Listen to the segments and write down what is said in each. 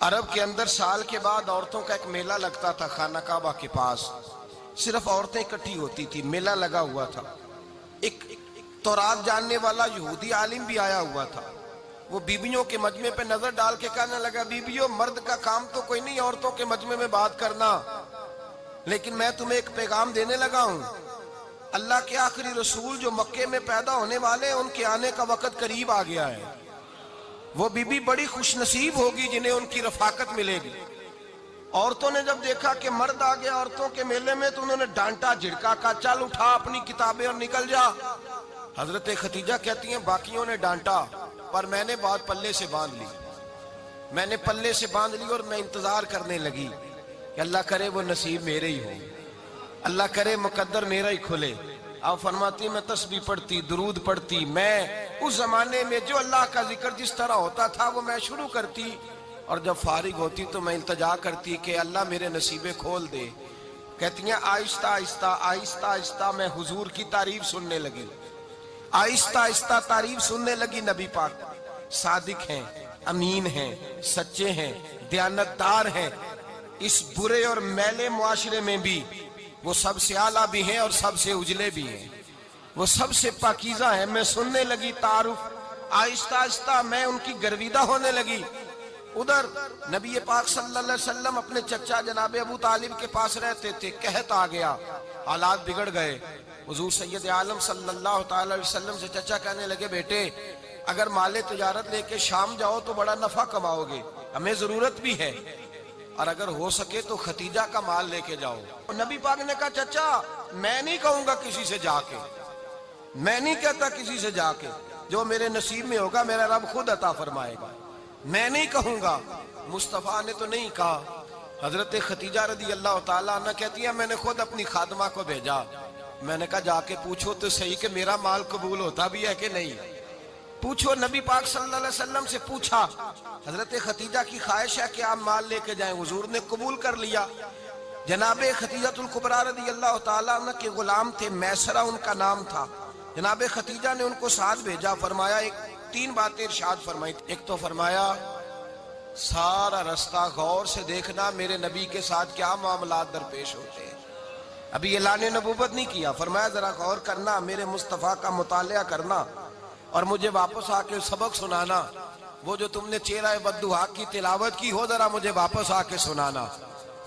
عرب کے اندر سال کے بعد عورتوں کا ایک میلہ لگتا تھا خانہ کعبہ کے پاس. صرف عورتیں اکٹھی ہوتی تھی, میلہ لگا ہوا تھا. ایک تورات جاننے والا یہودی عالم بھی آیا ہوا تھا. وہ بیویوں کے مجمع پہ نظر ڈال کے کہنے لگا, بیویوں مرد کا کام تو کوئی نہیں عورتوں کے مجمع میں بات کرنا, لیکن میں تمہیں ایک پیغام دینے لگا ہوں. اللہ کے آخری رسول جو مکے میں پیدا ہونے والے ان کے آنے کا وقت قریب آ گیا ہے. وہ بیوی بڑی خوش نصیب ہوگی جنہیں ان کی رفاقت ملے گی. عورتوں نے جب دیکھا کہ مرد آ گیا عورتوں کے میلے میں تو انہوں نے ڈانٹا جھڑکا, کہا چل اٹھا اپنی کتابیں اور نکل جا. حضرت خدیجہ کہتی ہیں باقیوں نے ڈانٹا پر میں نے بات پلے سے باندھ لی. میں نے پلے سے باندھ لی اور میں انتظار کرنے لگی کہ اللہ کرے وہ نصیب میرے ہی ہو, اللہ کرے مقدر میرا ہی کھلے. آپ فرماتی میں تسبیح پڑھتی, درود پڑھتی. میں اس زمانے میں جو اللہ کا ذکر جس طرح ہوتا تھا وہ میں شروع کرتی, اور جب فارغ ہوتی تو میں التجا کرتی کہ اللہ میرے نصیبے کھول دے. کہتی ہیں آہستہ آہستہ آہستہ آہستہ میں حضور کی تعریف سننے لگی. آہستہ آہستہ تعریف سننے لگی. نبی پاک صادق ہیں, امین ہیں, سچے ہیں, دیانتدار ہیں. اس برے اور میلے معاشرے میں بھی وہ سب سے اعلیٰ بھی ہیں اور سب سے اجلے بھی ہیں, وہ سب سے پاکیزہ ہیں. میں سننے لگی تعارف, آہستہ آہستہ میں ان کی گرویدہ ہونے لگی. ادھر نبی پاک صلی اللہ علیہ وسلم اپنے چچا جناب ابو طالب کے پاس رہتے تھے. قحط آ گیا, حالات بگڑ گئے. حضور سید عالم صلی اللہ تعالی علیہ وسلم سے چچا کہنے لگے بیٹے اگر مال تجارت لے کے شام جاؤ تو بڑا نفع کماؤ گے, ہمیں ضرورت بھی ہے, اور اگر ہو سکے تو ختیجہ کا مال لے کے جاؤ. نبی پاک نے کہا چچا میں نہیں کہوں گا کسی سے جا کے, میں نہیں کہتا کسی سے جا کے, جو میرے نصیب میں ہوگا میرا رب خود عطا فرمائے گا, میں نہیں کہوں گا. مصطفیٰ نے تو نہیں کہا. حضرت خدیجہ رضی اللہ تعالیٰ عنہ کہتی ہے میں نے خود اپنی خادمہ کو بھیجا. میں نے کہا جا کے پوچھو تو صحیح کہ میرا مال قبول ہوتا بھی ہے کہ نہیں, پوچھو. نبی پاک صلی اللہ علیہ وسلم سے پوچھا. حضرت خدیجہ کی خواہش ہے کہ آپ مال لے کے جائیں. حضور نے قبول کر لیا. جناب خدیجہ الکبریٰ رضی اللہ تعالیٰ عنہ کے غلام تھے, میسرہ ان کا نام تھا. جناب خدیجہ نے ان کو ساتھ بھیجا. فرمایا تین باتیں ارشاد فرمائی. ایک تو فرمایا سارا رستہ غور سے دیکھنا میرے نبی کے ساتھ کیا معاملات درپیش ہوتے ہیں. ابھی اعلان نبوت نہیں کیا. فرمایا ذرا غور کرنا, میرے مصطفیٰ کا مطالعہ کرنا اور مجھے واپس آ کے سبق سنانا. وہ جو تم نے چہرہ بددعا کی تلاوت کی ہو ذرا مجھے واپس آ کے سنانا.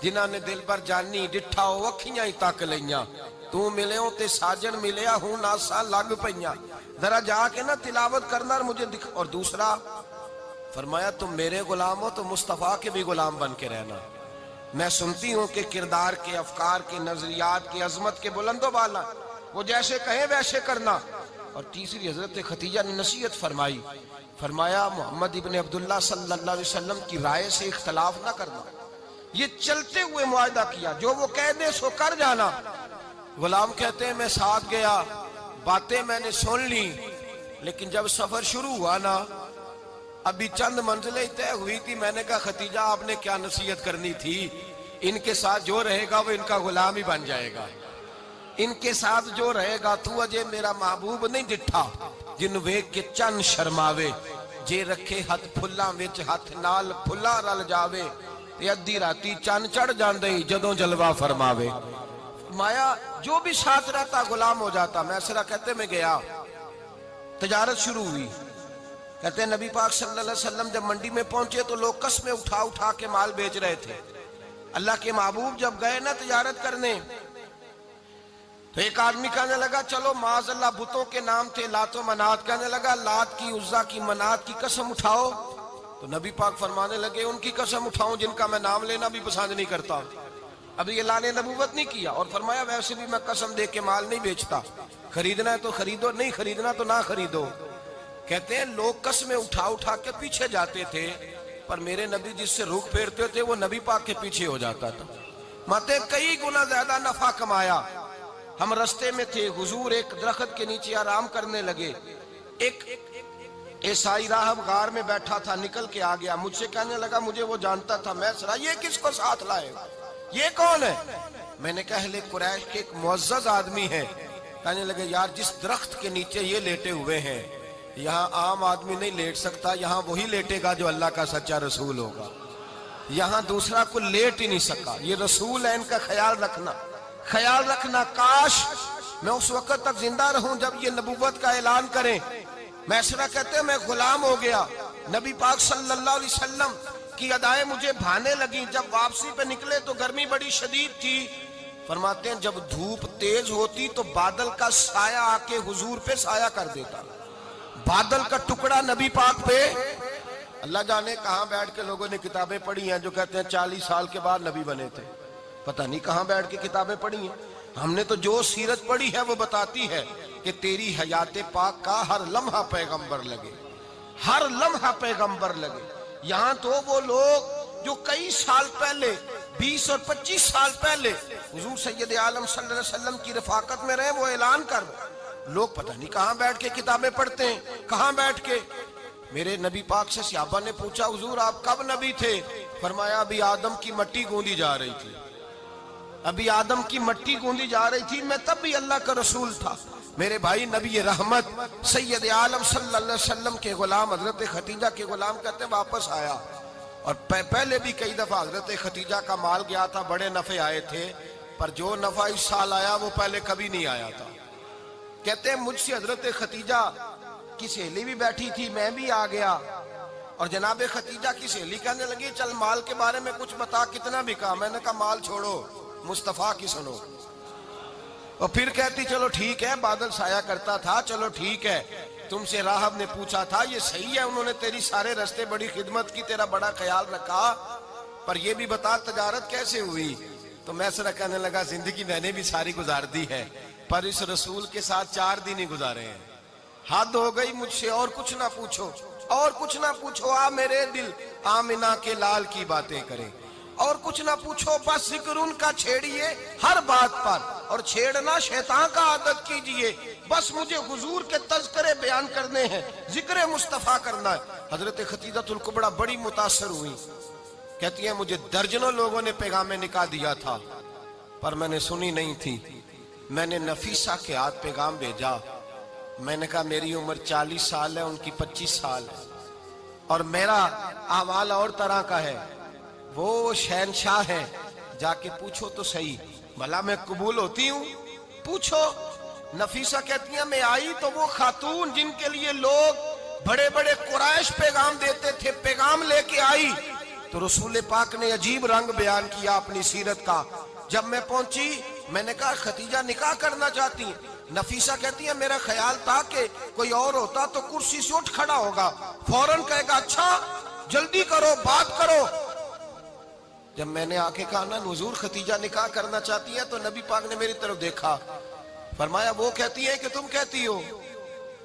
جنہاں نے دل پر جانی ڈٹھا ہو اکھیاں ہی تک لیاں, تو ملے ہوں تے ساجن ملیا ہوں ناساں لگ پئیاں. ذرا جا کے نا تلاوت کرنا اور مجھے دکھ. اور دوسرا فرمایا تم میرے غلام ہو تو مصطفیٰ کے بھی غلام بن کے رہنا. میں سنتی ہوں کہ کردار کے, افکار کے, نظریات کے, عظمت کے بلند و بالا, وہ جیسے کہیں ویسے کرنا. اور تیسری حضرت خدیجہ نے نصیحت فرمائی. فرمایا محمد ابن عبداللہ صلی اللہ علیہ وسلم کی رائے سے اختلاف نہ کرنا. یہ چلتے ہوئے معاہدہ کیا, جو وہ کہہ دے سو کر جانا. غلام کہتے ہیں میں ساتھ گیا, باتیں میں نے سن لی, لیکن جب سفر شروع ہوا نا ابھی چند منزلیں طے ہوئی تھی. میں نے کہا خدیجہ آپ نے کیا نصیحت کرنی تھی, ان کے ساتھ جو رہے گا وہ ان کا غلام ہی بن جائے گا. ان کے ساتھ جو رہے گا تو اجے میرا محبوب نہیں ڈٹھا جن ویکھ کے چن شرماوے. جے رکھے ہاتھ پھلاں وچ ہاتھ نال پھلا رل جاوے, تے ادھی راتی چن چڑھ جاندے جدوں جلوہ فرماوے. مایا جو بھی ساتھ رہتا غلام ہو جاتا. میسرہ کہتے میں گیا, تجارت شروع ہوئی. کہتے ہیں نبی پاک صلی اللہ علیہ وسلم جب منڈی میں پہنچے تو لوگ قسمیں اٹھا اٹھا کے مال بیچ رہے تھے. اللہ کے محبوب جب گئے نا تجارت کرنے تو ایک آدمی کہنے لگا چلو معاذ اللہ بتوں کے نام تھے لات و منات, کہنے لگا لات کی, عزا کی, منات کی قسم اٹھاؤ. تو نبی پاک فرمانے لگے ان کی قسم اٹھاؤں جن کا میں نام لینا بھی پسند نہیں کرتا. ابھی اعلان نبوت نہیں کیا. اور فرمایا ویسے بھی میں قسم دے کے مال نہیں بیچتا, خریدنا ہے تو خریدو, نہیں خریدنا تو نہ خریدو. کہتے ہیں لوگ قسمیں اٹھا اٹھا کے پیچھے جاتے تھے, پر میرے نبی جس سے رخ پھیرتے تھے وہ نبی پاک کے پیچھے ہو جاتا تھا. ماتے کئی گنا زیادہ نفع کمایا. ہم رستے میں تھے, حضور ایک درخت کے نیچے آرام کرنے لگے. ایک عیسائی راہب غار میں بیٹھا تھا, نکل کے آ گیا. مجھ سے کہنے لگا مجھے وہ جانتا تھا. میں سرا یہ کس کو ساتھ لائے, یہ کون ہے؟ میں نے کہا اہل قریش کے ایک معزز آدمی ہے. کہنے لگے یار جس درخت کے نیچے یہ لیٹے ہوئے ہیں یہاں عام آدمی نہیں لیٹ سکتا, یہاں وہی لیٹے گا جو اللہ کا سچا رسول ہوگا. یہاں دوسرا کو لیٹ ہی نہیں سکا. یہ رسول ہے, ان کا خیال رکھنا. کاش میں اس وقت تک زندہ رہوں جب یہ نبوت کا اعلان کریں. میسرہ کہتے ہیں میں غلام ہو گیا. نبی پاک صلی اللہ علیہ وسلم کی ادائیں مجھے بھانے لگیں. جب واپسی پہ نکلے تو گرمی بڑی شدید تھی. فرماتے ہیں جب دھوپ تیز ہوتی تو بادل کا سایہ آ کے حضور پہ سایہ کر دیتا. بادل کا ٹکڑا نبی پاک پہ. اللہ جانے کہاں بیٹھ کے لوگوں نے کتابیں پڑھی ہیں جو کہتے ہیں 40 سال کے بعد نبی بنے تھے. پتہ نہیں کہاں بیٹھ کے کتابیں پڑھی ہیں. ہم نے تو جو سیرت پڑھی ہے وہ بتاتی ہے کہ تیری حیات پاک کا ہر لمحہ پیغمبر لگے, ہر لمحہ پیغمبر لگے. یہاں تو وہ لوگ جو کئی سال پہلے 20 اور 25 سال پہلے حضور سید عالم صلی اللہ علیہ وسلم کی رفاقت میں رہے, وہ اعلان کر لوگ پتہ نہیں کہاں بیٹھ کے کتابیں پڑھتے ہیں, کہاں بیٹھ کے. میرے نبی پاک سے صحابہ نے پوچھا حضور آپ کب نبی تھے؟ فرمایا ابھی آدم کی مٹی گوندی جا رہی تھی, ابھی آدم کی مٹی گوندی جا رہی تھی, میں تب بھی اللہ کا رسول تھا. میرے بھائی نبی رحمت سید عالم صلی اللہ علیہ وسلم کے غلام حضرت ختیجہ کے غلام کہتے ہیں واپس آیا. اور پہلے بھی کئی دفعہ حضرت ختیجہ کا مال گیا تھا, بڑے نفع آئے تھے, پر جو نفع اس سال آیا وہ پہلے کبھی نہیں آیا تھا. کہتے ہیں مجھ سے حضرت ختیجہ کی سہیلی بھی بیٹھی تھی, میں بھی آ گیا. اور جناب ختیجہ کی سہیلی کہنے لگی چل مال کے بارے میں کچھ بتا, کتنا بکا؟ میں نے کہا مال چھوڑو, مصطفیٰ کی سنو. اور پھر کہتی چلو ٹھیک ہے, بادل سایہ کرتا تھا, چلو ٹھیک ہے. تم سے راہب نے پوچھا تھا, یہ صحیح ہے انہوں نے تیری سارے رستے بڑی خدمت کی, تیرا بڑا خیال رکھا, پر یہ بھی بتا تجارت کیسے ہوئی؟ تو میسرہ کہنے لگا زندگی میں نے بھی ساری گزار دی ہے, پر اس رسول کے ساتھ 4 دن ہی گزارے ہیں. حد ہو گئی مجھ سے, اور کچھ نہ پوچھو, اور کچھ نہ پوچھو. آ میرے دل آمنہ کے لال کی باتیں کریں, اور کچھ نہ پوچھو, بس ذکر ان کا چھیڑیے ہر بات پر, اور چھیڑنا شیطان کا عادت کیجئے. بس مجھے حضور کے تذکرے بیان کرنے ہیں, ذکر مصطفیٰ کرنا ہے. حضرت ختیجہ الکبریٰ بڑی متاثر ہوئی, کہتی ہیں مجھے درجنوں لوگوں نے پیغام نکاح دیا تھا, پر میں نے سنی نہیں تھی. میں نے نفیسہ کے ہاتھ پیغام بھیجا. میں نے کہا میری عمر 40 سال ہے, ان کی 25 سال ہے, اور میرا احوال اور طرح کا ہے. وہ شہنشاہ ہے, جا کے پوچھو تو صحیح, بھلا میں قبول ہوتی ہوں؟ پوچھو. نفیسہ کہتی ہیں میں آئی تو وہ خاتون جن کے لیے لوگ بڑے بڑے قریش پیغام دیتے تھے, پیغام لے کے آئی. تو رسول پاک نے عجیب رنگ بیان کیا اپنی سیرت کا. جب میں پہنچی میں نے کہا ختیجہ نکاح کرنا چاہتی ہیں؟ نفیسہ کہتی ہے میرا خیال تھا کہ کوئی اور ہوتا تو کرسی سے اٹھ کھڑا ہوگا, فوراً کہے گا اچھا جلدی کرو, بات کرو. جب میں نے آ کے کہا نا حضور ختیجہ نکاح کرنا چاہتی ہے, تو نبی پاک نے میری طرف دیکھا, فرمایا وہ کہتی ہے کہ تم کہتی ہو؟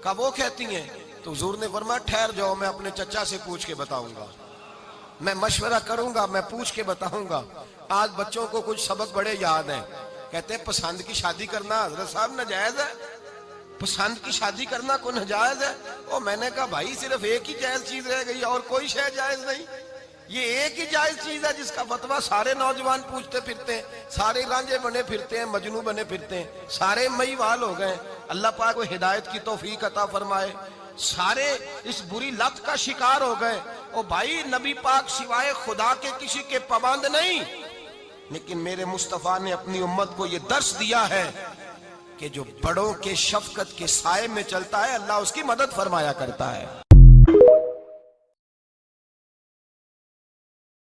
کہا وہ کہتی ہیں. تو حضور نے فرمایا ٹھہر جاؤ, میں اپنے چچا سے پوچھ کے بتاؤں گا, میں مشورہ کروں گا, میں پوچھ کے بتاؤں گا. آج بچوں کو کچھ سبق بڑے یاد ہیں. کہتے ہیں پسند کی شادی کرنا حضرت صاحب ناجائز ہے, پسند کی شادی کرنا کوئی ناجائز ہے؟ اور میں نے کہا بھائی صرف ایک ہی جائز چیز رہ گئی, اور کوئی شے جائز نہیں. یہ ایک ہی جائز چیز ہے جس کا فتویٰ سارے نوجوان پوچھتے پھرتے ہیں, سارے رانجے بنے پھرتے ہیں, مجنوں بنے پھرتے ہیں, سارے مئیوال ہو گئے. اللہ پاک کو ہدایت کی توفیق عطا فرمائے. سارے اس بری لت کا شکار ہو گئے. او بھائی نبی پاک سوائے خدا کے کسی کے پابند نہیں, لیکن میرے مصطفیٰ نے اپنی امت کو یہ درس دیا ہے کہ جو بڑوں کے شفقت کے سائے میں چلتا ہے اللہ اس کی مدد فرمایا کرتا ہے.